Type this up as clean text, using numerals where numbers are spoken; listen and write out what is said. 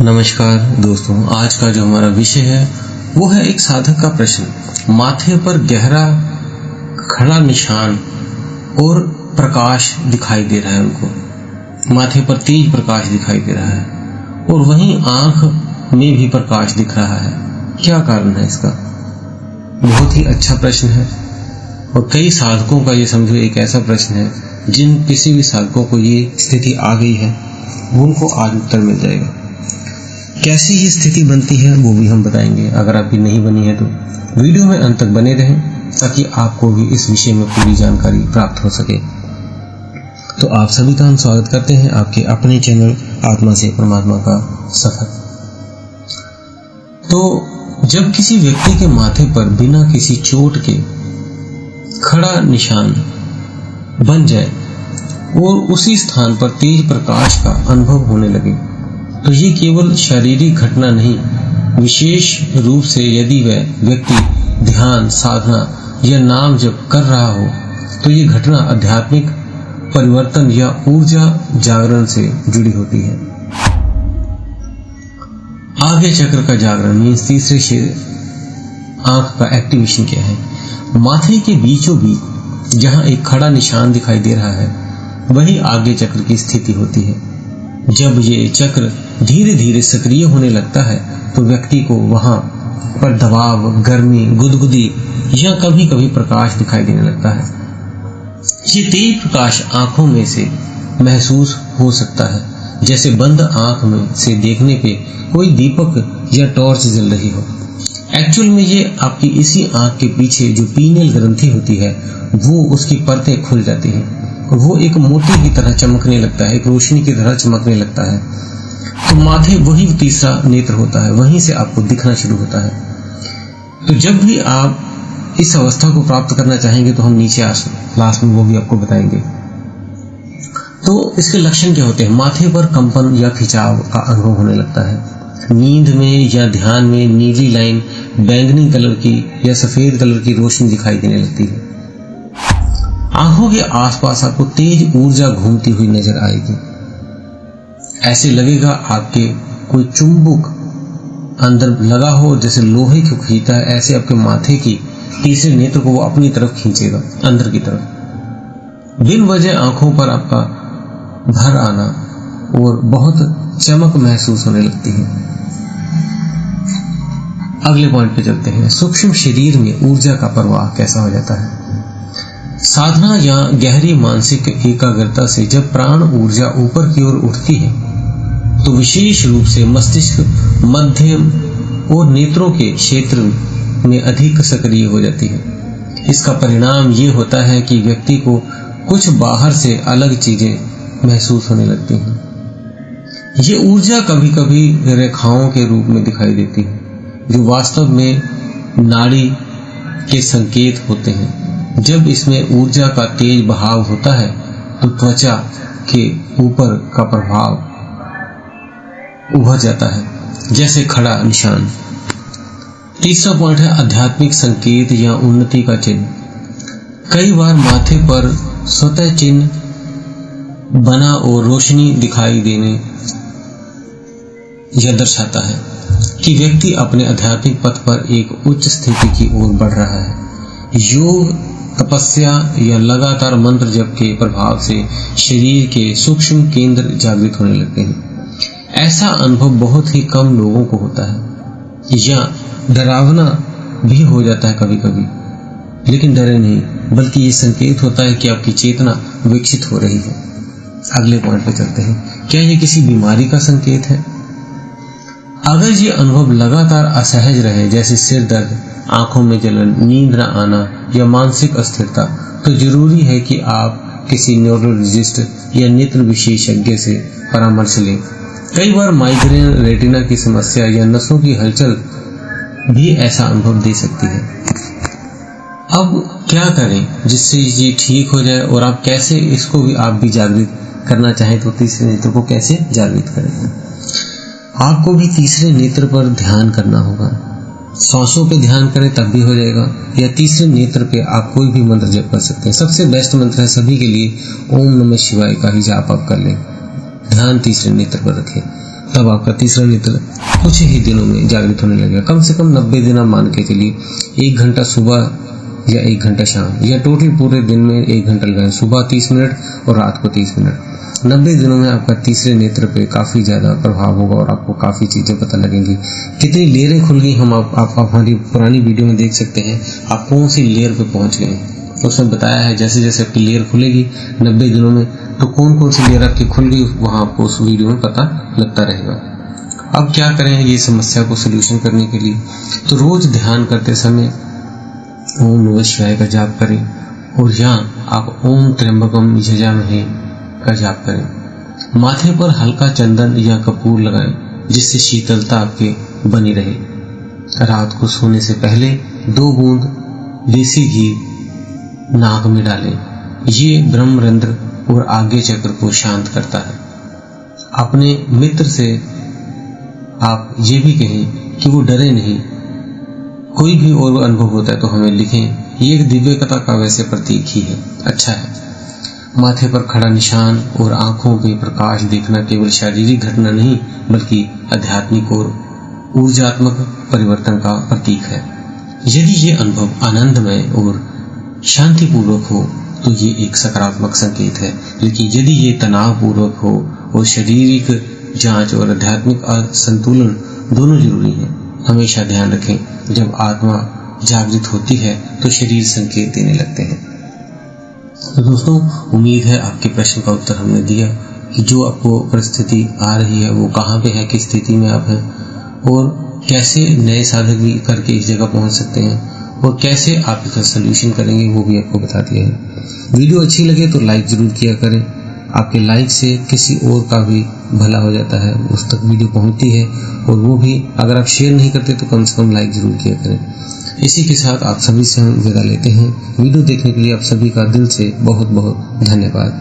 नमस्कार दोस्तों, आज का जो हमारा विषय है वो है एक साधक का प्रश्न। माथे पर गहरा खड़ा निशान और प्रकाश दिखाई दे रहा है उनको। माथे पर तेज प्रकाश दिखाई दे रहा है और वहीं आंख में भी प्रकाश दिख रहा है। क्या कारण है इसका? बहुत ही अच्छा प्रश्न है और कई साधकों का ये समझो एक ऐसा प्रश्न है जिन किसी भी साधकों को ये स्थिति आ गई है उनको आज उत्तर मिल जाएगा। कैसी ये स्थिति बनती है वो भी हम बताएंगे। अगर आपकी नहीं बनी है तो वीडियो में अंत तक बने रहें ताकि आपको भी इस विषय में पूरी जानकारी प्राप्त हो सके। तो आप सभी का हम स्वागत करते हैं आपके अपने चैनल आत्मा से परमात्मा का सफर। तो जब किसी व्यक्ति के माथे पर बिना किसी चोट के खड़ा निशान बन जाए और उसी स्थान पर तेज प्रकाश का अनुभव होने लगे तो ये केवल शारीरिक घटना नहीं, विशेष रूप से यदि वह व्यक्ति ध्यान, साधना या नाम जप कर रहा हो तो ये घटना आध्यात्मिक परिवर्तन या ऊर्जा जागरण से जुड़ी होती है। आगे चक्र का जागरण मीन्स तीसरे आंख का एक्टिवेशन क्या है? माथे के बीचों बीच जहां एक खड़ा निशान दिखाई दे रहा है वही आगे चक्र की स्थिति होती है। जब ये चक्र धीरे धीरे सक्रिय होने लगता है तो व्यक्ति को वहां पर दबाव, गर्मी, गुदगुदी या कभी कभी प्रकाश दिखाई देने लगता है। ये तेज प्रकाश आंखों में से महसूस हो सकता है जैसे बंद आंख में से देखने पे कोई दीपक या टॉर्च जल रही हो। एक्चुअल में ये आपकी इसी आंख के पीछे जो पीनियल ग्रंथि होती है वो उसकी परतें खुल जाती हैं। वो एक मोती की तरह चमकने लगता है, एक रोशनी की तरह चमकने लगता है। तो माथे वही तीसरा नेत्र होता है, वहीं से आपको दिखना शुरू होता है। तो जब भी आप इस अवस्था को प्राप्त करना चाहेंगे तो हम नीचे लास्ट में वो भी आपको बताएंगे। तो इसके लक्षण क्या होते हैं? माथे पर कंपन या खिंचाव का अनुभव होने लगता है। नींद में या ध्यान में नीली लाइन बैंगनी कलर की या सफेद कलर की रोशनी दिखाई देने लगती है। आंखों के आसपास आपको तेज ऊर्जा घूमती हुई नजर आएगी। ऐसे लगेगा आपके कोई चुंबक अंदर लगा हो, जैसे लोहे को खींचता है ऐसे आपके माथे की तीसरे नेत्र को वो अपनी तरफ खींचेगा, अंदर की तरफ। बिन वजह आंखों पर आपका भर आना और बहुत चमक महसूस होने लगती है। अगले पॉइंट पे चलते हैं। सूक्ष्म शरीर में ऊर्जा का प्रवाह कैसा हो जाता है? साधना या गहरी मानसिक एकाग्रता से जब प्राण ऊर्जा ऊपर की ओर उठती है तो विशेष रूप से मस्तिष्क, मध्यम और नेत्रों के क्षेत्र में अधिक सक्रिय हो जाती है। इसका परिणाम ये होता है कि व्यक्ति को कुछ बाहर से अलग चीजें महसूस होने लगती हैं। ये ऊर्जा कभी कभी रेखाओं के रूप में दिखाई देती है जो वास्तव में नाड़ी के संकेत होते हैं। जब इसमें ऊर्जा का तेज बहाव होता है तो त्वचा के ऊपर का प्रभाव उभर जाता है जैसे खड़ा निशान। तीसरा पॉइंट है आध्यात्मिक संकेत या उन्नति का चिन्ह। कई बार माथे पर स्वतः चिन्ह बना और रोशनी दिखाई देने यह दर्शाता है कि व्यक्ति अपने आध्यात्मिक पथ पर एक उच्च स्थिति की ओर बढ़ रहा है। योग, तपस्या या लगातार मंत्र जप के प्रभाव से शरीर के सूक्ष्म केंद्र जागृत होने लगते हैं। ऐसा अनुभव बहुत ही कम लोगों को होता है या डरावना भी हो जाता है कभी कभी, लेकिन डरे नहीं, बल्कि ये संकेत होता है कि आपकी चेतना विकसित हो रही है। अगले पॉइंट पे चलते हैं। क्या ये किसी बीमारी का संकेत है? अगर ये अनुभव लगातार असहज रहे जैसे सिर दर्द, आंखों में जलन, नींद न आना या मानसिक अस्थिरता तो जरूरी है कि आप किसी न्यूरोलॉजिस्ट या नेत्र विशेषज्ञ से परामर्श लें। कई बार माइग्रेन, रेटिना की समस्या या नसों की हलचल भी ऐसा अनुभव दे सकती है। अब क्या करें जिससे ये ठीक हो जाए और आप कैसे इसको भी आप भी जागृत करना चाहें तो तीसरे नेत्र को कैसे जागृत करें? आपको भी तीसरे नेत्र पर ध्यान करना होगा। सांसों पे ध्यान करें तब भी हो जाएगा, या तीसरे नेत्र पे आप कोई भी मंत्र जप कर सकते हैं। सबसे बेस्ट मंत्र है सभी के लिए ओम नमः शिवाय का ही जाप आप कर लें। ध्यान तीसरे नेत्र पर रखें। तब आपका तीसरा नेत्र कुछ ही दिनों में जागृत होने लगेगा। कम से कम 90 दिन आप मान के चलिए, 1 घंटा सुबह या 1 घंटा शाम, या टोटल पूरे दिन में 1 घंटा लगाएं, सुबह 30 मिनट और रात को 30 मिनट। 90 दिनों में आपका तीसरे नेत्र पे काफ़ी ज़्यादा प्रभाव होगा और आपको काफ़ी चीज़ें पता लगेंगी। कितनी लेयरें खुल गई हम आप हमारी पुरानी वीडियो में देख सकते हैं, आप कौन सी लेयर पे पहुंच गए। तो उसमें बताया है जैसे जैसे आपकी लेयर खुलेगी 90 दिनों में, तो कौन कौन सी लेयर आपकी खुल गई वहाँ आपको उस वीडियो में पता लगता रहेगा। अब क्या करें ये समस्या को सोल्यूशन करने के लिए? तो रोज ध्यान करते समय ओम नमः शिवाय का जाप करें, और यहाँ आप ओम त्र्यंबकम यजामहे का जाप करें। माथे पर हल्का चंदन या कपूर लगाएं जिससे शीतलता आपके बनी रहे। रात को सोने से पहले 2 बूंद देसी घी नाक में डालें, ये ब्रह्मरंध्र और आज्ञा चक्र को शांत करता है। अपने मित्र से आप ये भी कहें कि वो डरे नहीं, कोई भी और अनुभव होता है तो हमें लिखें, ये एक दिव्यता का वैसे प्रतीक ही है, अच्छा है। माथे पर खड़ा निशान और आंखों पे प्रकाश देखना केवल शारीरिक घटना नहीं बल्कि आध्यात्मिक और ऊर्जात्मक परिवर्तन का प्रतीक है। यदि ये अनुभव आनंदमय और शांतिपूर्वक हो तो ये एक सकारात्मक संकेत है, लेकिन यदि ये तनावपूर्वक हो और शारीरिक जांच और आध्यात्मिक असंतुलन दोनों जरूरी हैं। हमेशा ध्यान रखें, जब आत्मा जागृत होती है तो शरीर संकेत देने लगते हैं। तो दोस्तों, उम्मीद है आपके प्रश्न का उत्तर हमने दिया कि जो आपको परिस्थिति आ रही है वो कहाँ पे है, किस स्थिति में आप हैं, और कैसे नए साधक भी करके इस जगह पहुंच सकते हैं, और कैसे आप इसका सोल्यूशन करेंगे वो भी आपको बता दिया है। वीडियो अच्छी लगे तो लाइक जरूर किया करें, आपके लाइक से किसी और का भी भला हो जाता है, उस तक वीडियो पहुंचती है, और वो भी अगर आप शेयर नहीं करते तो कम से कम लाइक जरूर किया करें। इसी के साथ आप सभी से हम विदा लेते हैं। वीडियो देखने के लिए आप सभी का दिल से बहुत बहुत धन्यवाद।